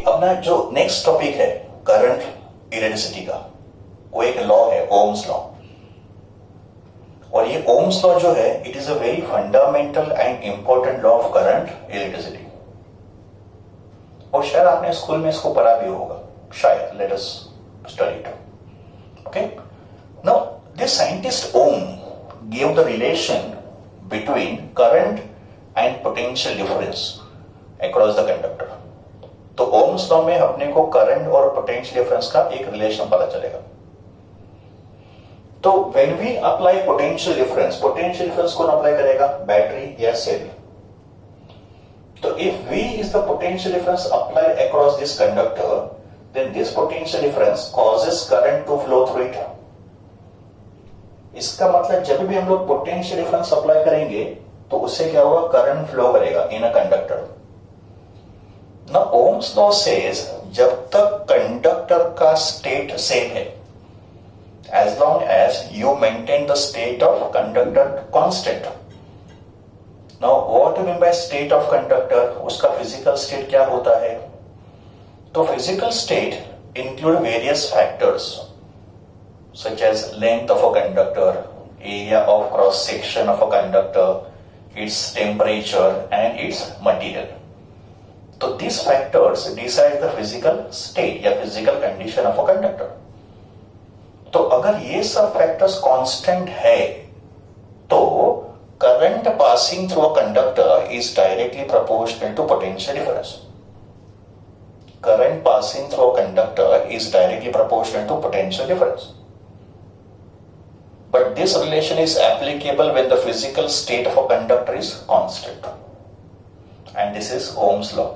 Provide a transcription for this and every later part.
अपना जो next topic है करंट इलेक्ट्रिसिटी का, वो एक लॉ है ओम्स लॉ। और ये ओम्स लॉ जो है it is a very fundamental and important law of current electricity. और शायद आपने स्कूल में इसको पढ़ा भी होगा, शायद। Let us study it. Okay, now this scientist Ohm give the relation between current and potential difference across the conductor. तो ओम्स लॉ में अपने को करंट और पोटेंशियल डिफरेंस का एक रिलेशन पता चलेगा। तो when we apply potential difference कौन अप्लाई करेगा? बैटरी या सेल। तो if V is the potential difference applied across this conductor, then this potential difference causes current to flow through it. इसका मतलब जब भी हम लोग पोटेंशियल डिफरेंस अप्लाई करेंगे तो उससे क्या होगा? करंट फ्लो करेगा इन अ कंडक्टर। ना ओम्स लॉ सेज जब तक कंडक्टर का स्टेट सेम है, as long as you maintain the state of conductor constant. Now what you mean by state of conductor? उसका फिजिकल स्टेट क्या होता है? तो physical state include various factors such as length of a conductor, area of cross section of a conductor, its temperature and its material. So these factors decide the physical state या physical condition of a conductor. तो अगर ये सब factors constant है तो current passing through a conductor is directly proportional to potential difference. Current passing through a conductor is directly proportional to potential difference. But this relation is applicable when the physical state of a conductor is constant. And this is Ohm's law.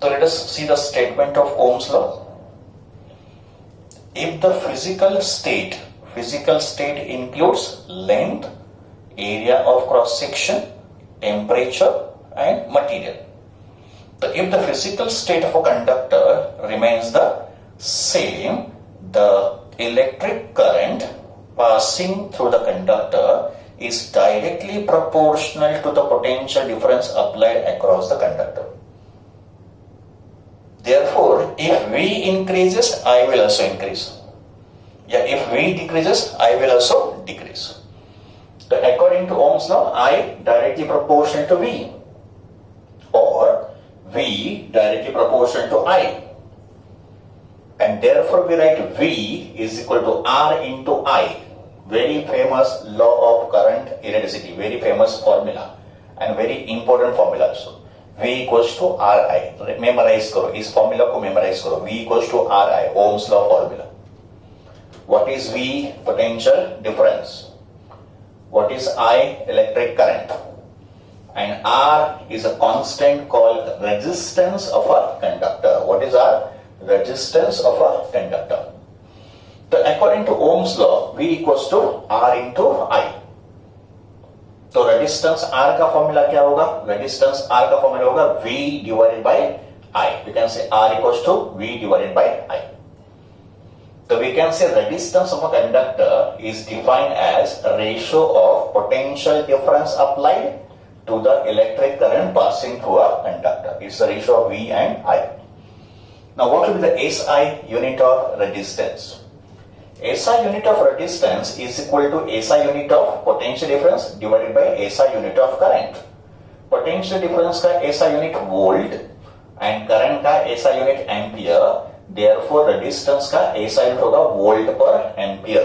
So let us see the statement of Ohm's law. If the physical state includes length, area of cross section, temperature and material. So if the physical state of a conductor remains the same, the electric current passing through the conductor is directly proportional to the potential difference applied across the conductor. Therefore, if V increases, I will also increase. Yeah, if V decreases, I will also decrease. So according to Ohm's law, I directly proportional to V, or V directly proportional to I. And therefore we write V is equal to R into I. Very famous law of current electricity, very famous formula and very important formula also. V equals to RI. Memorize करो, इस formula को memorize करो. V equals to RI, Ohm's law formula. What is V? Potential difference. What is I? Electric current. And R is a constant called resistance of a conductor. What is R? Resistance of a conductor. So according to Ohm's law, V equals to R into I. तो resistance R का formula क्या होगा? Resistance R का formula होगा V divided by I. We can say R equals to V divided by I. So we can say resistance of a conductor is defined as a ratio of potential difference applied to the electric current passing through a conductor. It's the ratio of V and I. Now what will be the SI unit of resistance? SI unit of resistance is equal to SI unit of potential difference divided by SI unit of current. Potential difference का SI unit volt and current का SI unit ampere. Therefore resistance का SI unit होगा volt per ampere.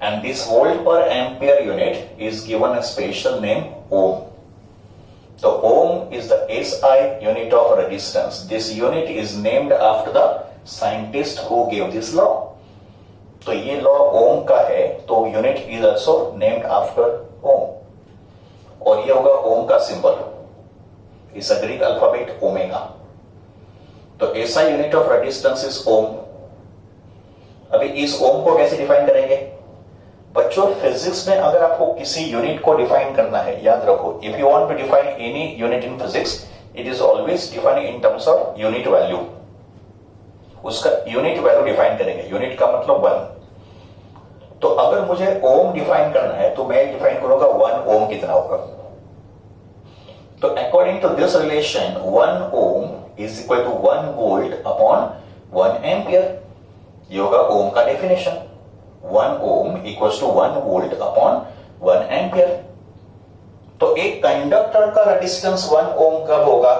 And this volt per ampere unit is given a special name ohm. So ohm is the SI unit of resistance. This unit is named after the scientist who gave this law. तो ये law ओम का है, तो unit is also named after ohm. और ये होगा ohm का symbol, is a Greek alphabet omega. तो SI unit of resistance is ohm. अभी इस ओम को कैसे डिफाइन करेंगे? बच्चों फिजिक्स में अगर आपको किसी यूनिट को डिफाइन करना है, याद रखो, if you want to define any unit in physics, it is always defined in terms of unit value. उसका यूनिट वैल्यू डिफाइन करेंगे। यूनिट का मतलब 1। तो अगर मुझे ओम डिफाइन करना है तो मैं डिफाइन करूंगा 1 ओम कितना होगा। तो according to this relation 1 ohm is equal to 1 volt upon 1 ampere. ये होगा ओम का definition. 1 ohm equals to 1 volt upon 1 ampere. तो एक कंडक्टर का रेजिस्टेंस 1 ohm कब होगा?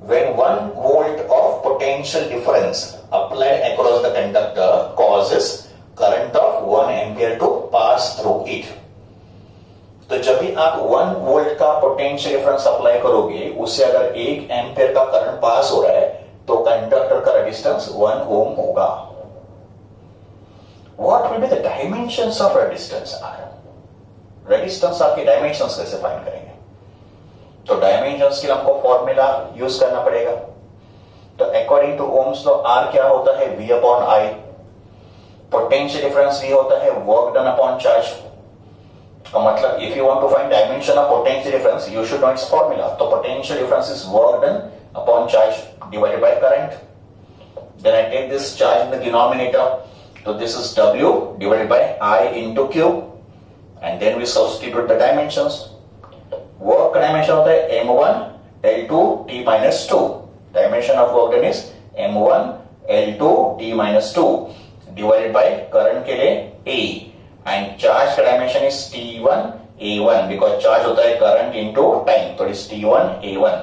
when 1 volt of potential difference applied across the conductor causes current of 1 ampere to pass through it। तो जब भी आप 1 वोल्ट का पोटेंशियल डिफरेंस अप्लाई करोगे, उससे अगर 1 एम्पियर का करंट पास हो रहा है तो कंडक्टर का रेजिस्टेंस 1 ओम होगा। What will be the dimensions of resistance R? Resistance आपके डायमेंशंस कैसे फाइंड करेंगे? तो डायमेंशंस के लिए हमको फॉर्मूला यूज करना पड़ेगा। तो according to Ohm's law R क्या होता है? V upon I. Potential difference V होता है वर्क डन अपॉन चार्ज। का मतलब if you want to find dimension of potential difference you should know its formula. तो potential difference is work done upon charge divided by current. Then I take this charge in the denominator, तो this is W divided by I into Q and then we substitute the dimensions. Work का dimension होता है m1 L2 T minus 2। Dimension of work done is m1 L2 T minus 2 divided by current के लिए A and charge का dimension is T1 A1 because charge होता है current into time, तो it is T1 A1।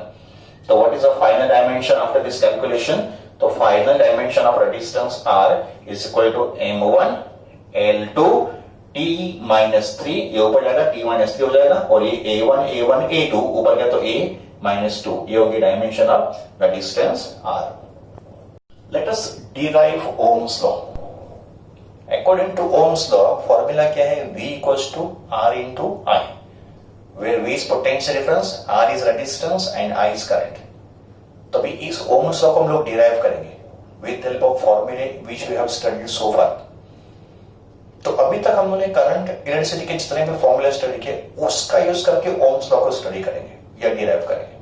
तो what is the final dimension after this calculation? तो final dimension of resistance R is equal to m1 L2 T minus 3, ये ऊपर जाएगा T minus 3 हो जाएगा, और ये A1 A1 A2 ऊपर गया तो A minus 2। ये होगी dimension of resistance R। Let us derive Ohm's law. According to Ohm's law formula क्या है? V equals to R into I, where V is potential difference, R is resistance and I is current. तभी इस Ohm's law को हम लोग derive करेंगे with help of फॉर्मूले which we have studied so far. तो अभी तक हम लोगों ने करंट इलेक्ट्रिसिटी के जितने भी फॉर्मूले स्टडी किए उसका यूज करके ओम्स लॉ को स्टडी करेंगे या डिराइव करेंगे।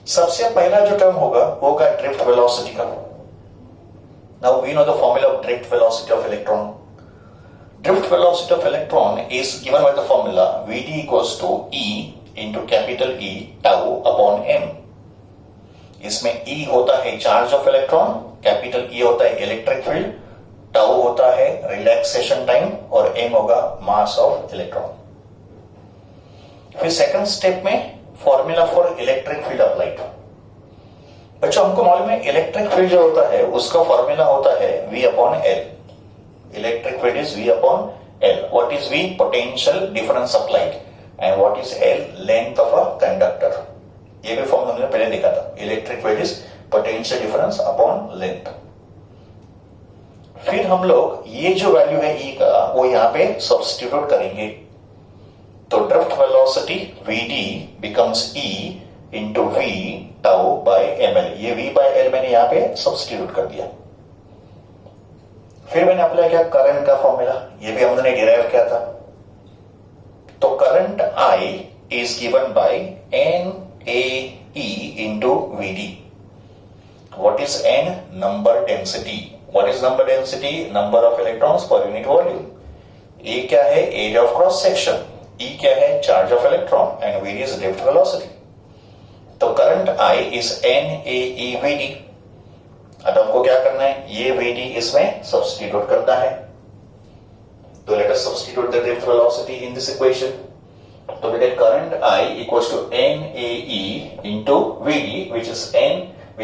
सबसे पहला जो टर्म होगा वो होगा ड्रिफ्ट वेलोसिटी का। Now we know the formula of drift velocity of electron. Drift velocity of electron is given by the formula Vd equals to E into capital E tau upon m। इसमें E होता है charge of electron, capital E होता है electric field, tau होता है relaxation time और m होगा mass of electron. फिर सेकंड स्टेप में formula for electric field applied. बच्चों हमको मालूम है इलेक्ट्रिक फील्ड जो होता है उसका फॉर्मूला होता है V upon L। Electric field is V upon L। What is V? Potential difference applied and what is L? Length of a conductor. ये भी फॉर्मूला हमने पहले देखा था। Electric field is potential difference upon length. फिर हम लोग ये जो वैल्यू है E का वो यहां पे सब्स्टिट्यूट करेंगे। तो drift velocity Vd becomes E into V tau by ml। ये V बाय L मैंने यहां पे सब्स्टिट्यूट कर दिया। फिर मैंने अप्लाई किया करंट का फॉर्मूला, ये भी हमने डिराइव किया था। तो current I is given bye NAE into Vd। What is N? Number density. What is number density? Number of electrons per unit volume. A क्या है? Area of cross section. E क्या है? Charge of electron. And V is drift velocity. तो current I is NAEVD। अब हमको क्या करना है? ये VD इसमें सब्स्टिट्यूट करना है। तो let us substitute the drift velocity in this equation. तो we get current I equals to NAE into VD, which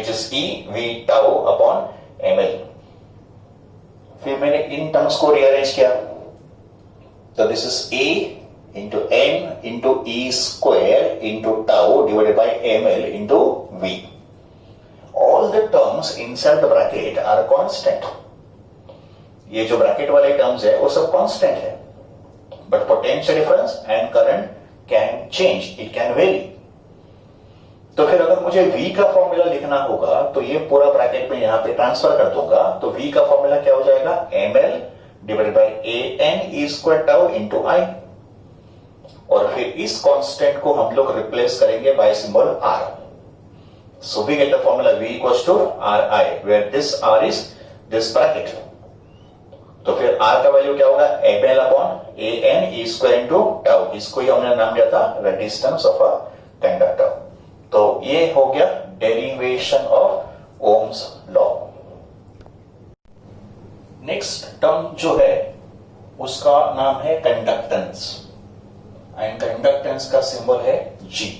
is E V tau upon ml। फिर मैंने इन टर्म्स को रीअरेंज किया। तो this is A into M into E square into tau divided by ml into V। All the terms inside the bracket are constant. ये जो bracket वाले terms है वो सब कांस्टेंट है, but potential difference and current can change, it can very. तो फिर अगर मुझे V का फॉर्मूला लिखना होगा तो ये पूरा ब्रैकेट में यहां पे ट्रांसफर कर दूंगा। तो V का फॉर्मूला क्या हो जाएगा? ml divided by an e square tau into I। और फिर इस कांस्टेंट को हम लोग रिप्लेस करेंगे by symbol R। So we get the formula V equals to RI, where this R is this bracket. तो फिर R का वैल्यू क्या होगा, L upon A n e square into tau, इसको ही हमने नाम दिया था रेजिस्टेंस ऑफ अ कंडक्टर। तो ये हो गया derivation of Ohm's law. Next term जो है उसका नाम है कंडक्टेंस, एंड कंडक्टेंस का सिंबल है G।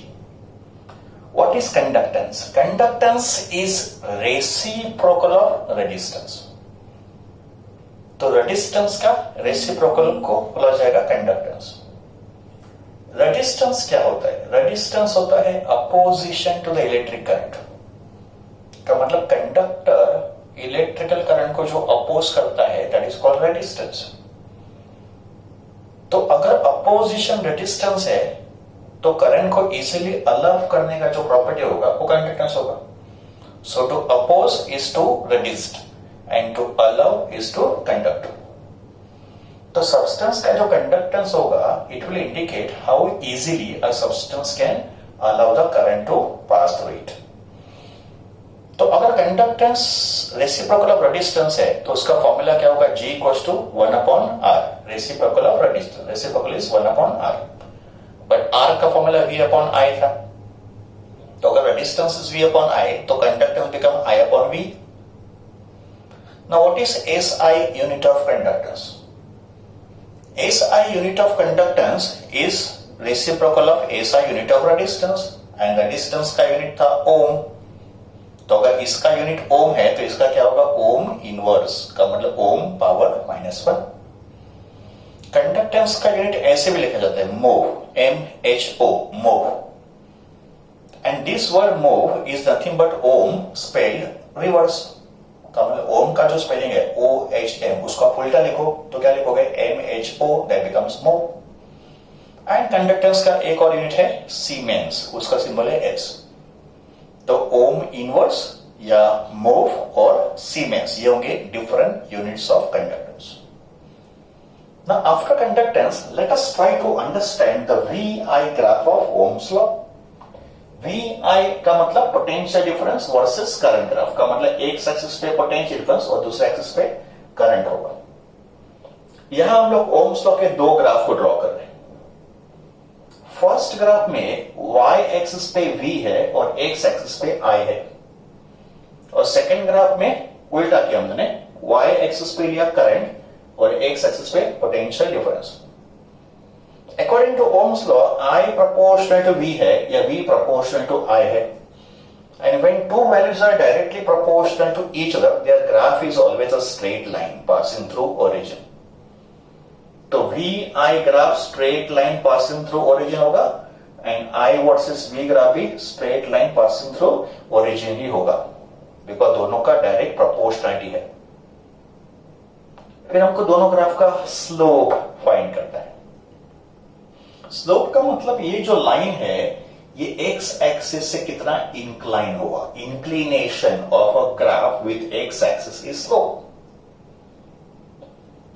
What is conductance? Conductance is reciprocal of resistance. तो रेजिस्टेंस का रेसिप्रोकल को बोला जाएगा कंडक्टेंस। रेजिस्टेंस क्या होता है? रेजिस्टेंस होता है opposition to the electric current. का मतलब कंडक्टर इलेक्ट्रिकल करंट को जो अपोज करता है दैट इज कॉल्ड रेजिस्टेंस। तो अगर अपोजिशन रेजिस्टेंस है तो करंट को इजीली अलाउ करने का जो प्रॉपर्टी होगा वो कंडक्टेंस होगा। So to oppose is to resist and to allow is to conduct. तो substance का जो conductance होगा it will indicate how easily a substance can allow the current to pass through it. तो अगर conductance reciprocal of resistance है तो उसका formula क्या होगा, G equals to 1 upon R। reciprocal of resistance, reciprocal is 1 upon R, but R का formula V upon I था। तो अगर resistance is V upon I तो conductance become I upon V। Now what is SI unit of conductance? SI unit of conductance is reciprocal of SI unit of resistance, and resistance का unit था ओम। तो अगर इसका unit ओम है तो इसका क्या होगा, ओम इनवर्स, का मतलब ओम पावर -1। कंडक्टेंस का यूनिट ऐसे भी लिखा जाता है mho, MHO, mho, and this word mho is nothing but ohm spelled reverse. मतलब ओम का जो स्पेलिंग है OHM, उसको आप उल्टा लिखो तो क्या लिखोगे, MHO, that becomes mauve. And conductance का एक और यूनिट है सीमेंस, उसका सिंबल है S। तो ओम इनवर्स या मोव और सीमेंस ये होंगे different units of conductance. Now after conductance let us try to understand the VI graph of Ohm's law. VI का मतलब potential difference versus current graph, का मतलब एक एक्सिस पे पोटेंशियल डिफरेंस और दूसरे एक्सिस पे करंट होगा। यहां हम लोग ओम्स लॉ के दो ग्राफ को ड्रॉ कर रहे हैं। फर्स्ट ग्राफ में Y एक्सिस पे V है और X एक्सिस पे I है, और सेकंड ग्राफ में उल्टा किया हमने, Y एक्सिस पे लिया करंट और X एक्सिस पे potential difference. According to Ohm's law, I proportional to V है या V proportional to I है, and when two values are directly proportional to each other, their graph is always a straight line passing through origin. तो VI graph straight line passing through origin होगा, and I versus V graph भी straight line passing through origin ही होगा, because दोनों का direct proportionality है। फिर हमको दोनों ग्राफ का स्लोप फाइंड करता है। स्लोप का मतलब ये जो लाइन है ये एक्स एक्सिस से कितना इंक्लाइन होगा, inclination of a graph with x axis is slope.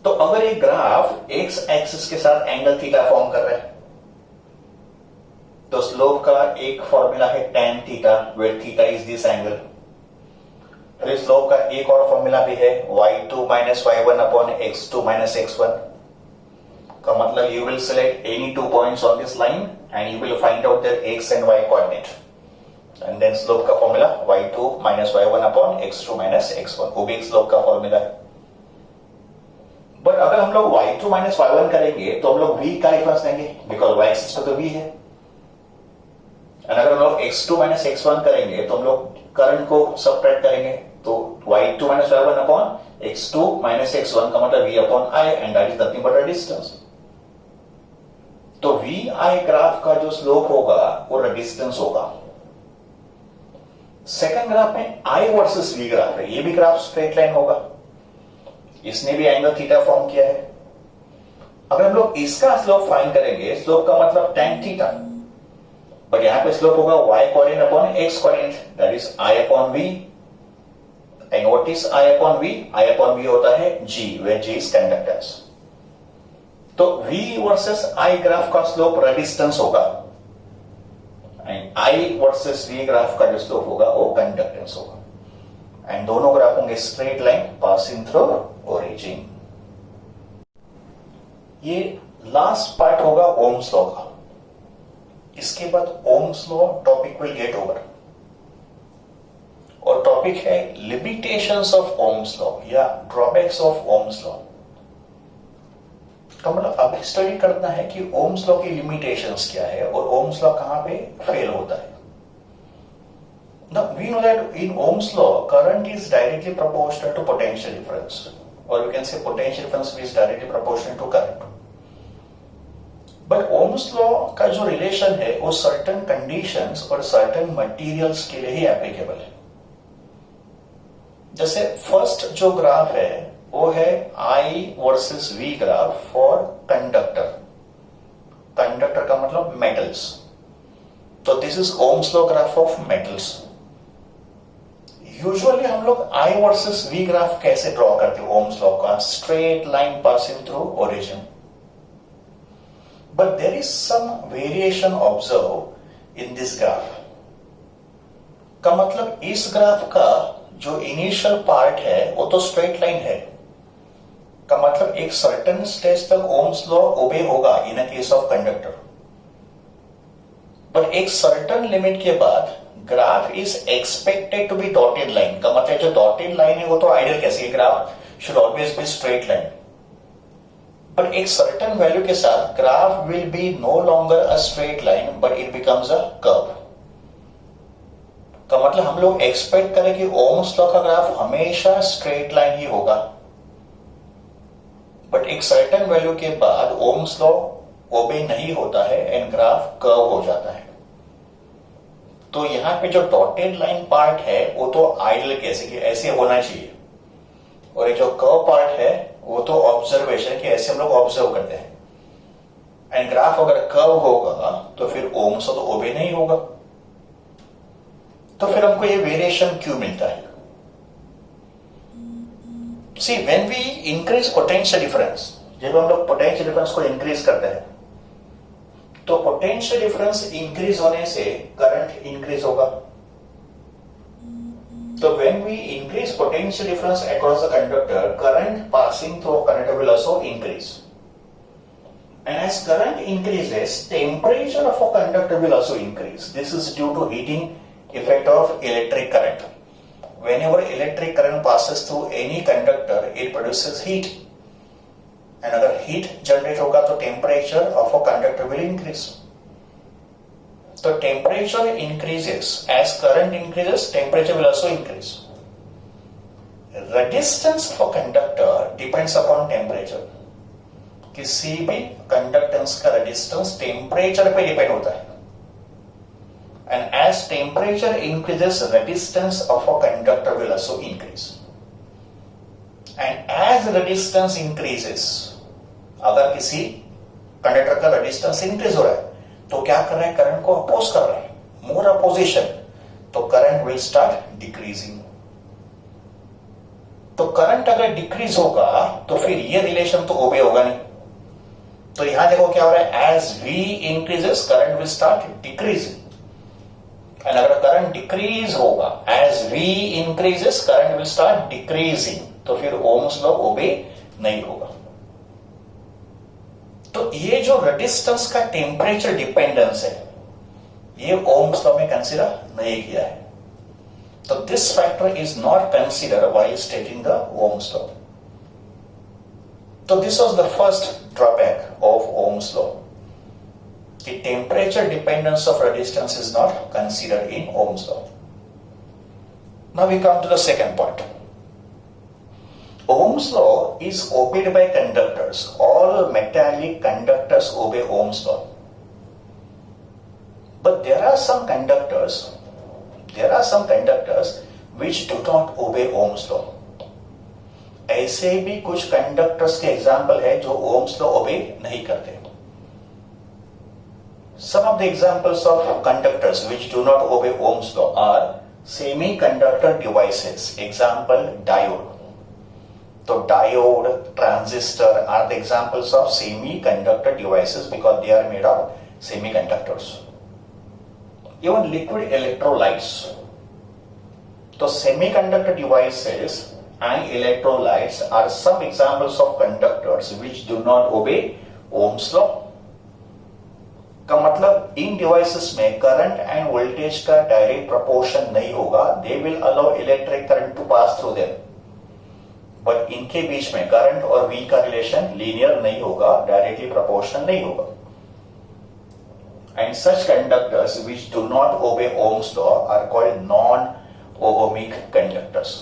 तो अगर ये ग्राफ एक्स एक्सिस के साथ एंगल थीटा फॉर्म कर रहा है तो स्लोप का एक फॉर्मूला है tan theta, where theta is this angle. फिर स्लोप का एक और फॉर्मूला भी है y2 - y1 upon x2 - x1, का मतलब you will select any two points on this line and you will find out their x and y coordinate, and then slope का formula y2 - y1 upon x2 - x1, वो भी slope का formula है। But अगर हम लोग y2 - y1 करेंगे तो हम लोग v का डिफरेंस लेंगे, बिकॉज y एक्सिस पे तो v है, और अगर हम लोग x2 - x1 करेंगे तो हम लोग करंट को सबट्रैक्ट करेंगे, तो y2 - y1 upon x2 - x1 का मतलब v upon I, and that is nothing but a distance। तो VI ग्राफ का जो स्लोप होगा वो रेजिस्टेंस होगा। सेकंड ग्राफ में I वर्सेस V ग्राफ है, ये भी ग्राफ स्ट्रेट लाइन होगा, इसने भी एंगल थीटा फॉर्म किया है। अगर हम लोग इसका स्लोप फाइंड करेंगे, स्लोप का मतलब tan थीटा, बट यहां पे स्लोप होगा y coordinate upon x coordinate, that is I upon V। And what is I upon V? I upon V होता है G, where G is conductance. तो V versus I graph का slope resistance होगा, and I versus V graph का जो slope होगा वो conductance होगा, एंड दोनों ग्राफ होंगे straight line passing through origin. ये लास्ट पार्ट होगा ओम्स लॉ का। इसके बाद Ohm's law topic will get over, और टॉपिक है लिमिटेशंस ऑफ ओम्स लॉ या ड्रॉबैक्स ऑफ ओम्स लॉ। का मतलब अब स्टडी करना है कि ओम्स लॉ की लिमिटेशंस क्या है और ओम्स लॉ कहां पे फेल होता है। Now we know that in Ohm's law, current is directly proportional to potential difference, or we can say potential difference is directly proportional to current. But Ohm's law का जो relation है वो certain conditions और certain materials के लिए ही applicable है। जैसे first जो ग्राफ है वो है I versus V graph for conductor. Conductor का मतलब मेटल्स, तो this is Ohm's law graph of metals. Usually हम लोग I वर्सेस V ग्राफ कैसे ड्रॉ करते हैं ओम्स लॉ का? Straight line passing through origin. But there is some variation observe in this graph. का मतलब इस ग्राफ का जो इनिशियल पार्ट है वो तो स्ट्रेट लाइन है, का मतलब एक सर्टेन स्टेज तक ओम्स लॉ ओबे होगा in a case of conductor. But एक सर्टेन लिमिट के बाद graph is expected to be dotted line. का मतलब जो डॉटेड लाइन है वो तो आइडियल कैसे, graph should always be straight line. But एक सर्टेन वैल्यू के साथ graph will be no longer a straight line but it becomes a curve. का मतलब हम लोग एक्सपेक्ट करें कि ओम्स लॉ का ग्राफ हमेशा स्ट्रेट लाइन ही होगा, बट एक सर्टेन वैल्यू के बाद ओम्स लॉ ओबे नहीं होता है एंड ग्राफ कर्व हो जाता है। तो यहां पे जो डॉटेड लाइन पार्ट है वो तो आइडियल कैसे कि ऐसे होना चाहिए, और ये जो कर्व पार्ट है वो तो ऑब्जर्वेशन कि ऐसे हम लोग ऑब्जर्व करते हैं। एंड ग्राफ अगर कर्व होगा तो फिर ओम्स लॉ तो ओबे नहीं होगा। तो फिर हमको ये वेरिएशन क्यों मिलता है? See when we increase potential difference, जब हम लोग पोटेंशियल डिफरेंस को इंक्रीज करते हैं तो पोटेंशियल डिफरेंस इंक्रीज होने से करंट इंक्रीज होगा। तो when we increase potential difference across the conductor, current passing through conductor will also increase, and as current increases, temperature of a conductor will also increase. This is due to heating effect of electric current. Whenever electric current passes through any conductor, it produces heat. And अगर heat generate होगा तो temperature of a conductor will increase. So temperature increases as current increases, temperature will also increase. Resistance of a conductor depends upon temperature. किसी भी conductance का resistance temperature पे depend होता है, and as temperature increases, resistance of a conductor will also increase. And as resistance increases, अगर किसी conductor का resistance increase हो रहा है तो क्या कर रहा है, करंट को अपोज कर रहा है, मोर अपोजिशन, तो करंट विल स्टार्ट डिक्रीजिंग। तो करंट अगर डिक्रीज होगा तो फिर ये रिलेशन तो ओबे होगा नहीं। तो यहां देखो क्या हो रहा है, as V increases current will start decreasing, and अगर करंट डिक्रीज होगा, as V increases current will start decreasing, तो फिर ओम्स लॉ ओबे नहीं होगा। तो ये जो रेजिस्टेंस का टेम्परेचर डिपेंडेंस है ये ओम्स लॉ में कंसीडर नहीं किया है, तो this factor is not consider while stating the Ohm's law. तो this was the first drawback of Ohm's law, कि temperature dependence of resistance is not considered in Ohm's law. Now we come to the second point. Ohm's law is obeyed by conductors. All metallic conductors obey Ohm's law. But there are some conductors which do not obey Ohm's law. ऐसे भी कुछ conductors के example है जो ohms law ओबे नहीं करते। Some of the examples of conductors which do not obey Ohm's law are semiconductor devices. Example, diode. So diode, transistor are the examples of semiconductor devices because they are made of semiconductors. Even liquid electrolytes. So semiconductor devices and electrolytes are some examples of conductors which do not obey Ohm's law का मतलब इन devices में current and voltage का direct proportion नहीं होगा. They will allow electric current to pass through them, but इनके बीच में करंट और V का रिलेशन लीनियर नहीं होगा, डायरेक्टली प्रोपोर्शनल नहीं होगा. And such conductors which do not obey Ohm's law are called non ohmic conductors.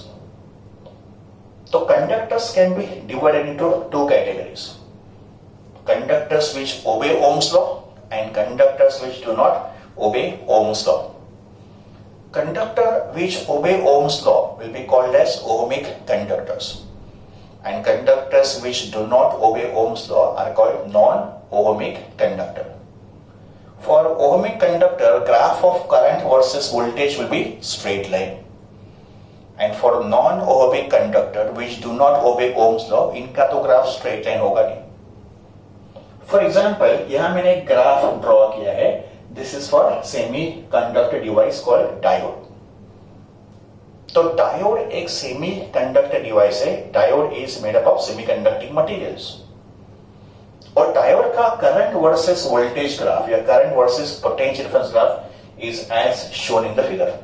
तो conductors can be divided into two categories. Conductors which obey Ohm's law and conductors which do not obey Ohm's law. Conductor which obey Ohm's law will be called as ohmic conductors, and conductors which do not obey Ohm's law are called non-ohmic conductor. For ohmic conductor, graph of current versus voltage will be straight line, and for non-ohmic conductor which do not obey Ohm's law, इनका तो graph straight line होगा नहीं. For example यहां मैंने एक graph draw किया है. This is for semiconductor device called diode. तो डायोड एक सेमी कंडक्टर डिवाइस है. Diode is made up of semiconducting materials. और डायोड का करंट वर्सेस वोल्टेज ग्राफ या current versus potential difference graph is as shown in the figure.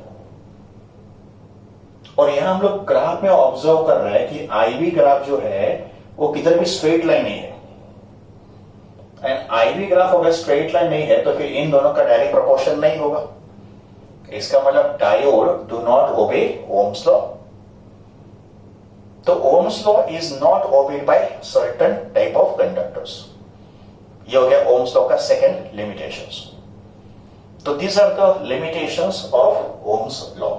और यहां हम लोग ग्राफ में ऑब्जर्व कर रहे हैं कि आईवी ग्राफ जो है वो किधर भी स्ट्रेट लाइन नहीं है. एंड आईवी ग्राफ अगर स्ट्रेट लाइन नहीं है तो फिर इन दोनों का डायरेक्ट प्रोपोर्शन नहीं होगा. इसका मतलब diode do not obey Ohm's law. तो Ohm's law is not obeyed by certain type of conductors. ये हो गया ओम्स लॉ का सेकंड लिमिटेशंस. तो these are the limitations of Ohm's law.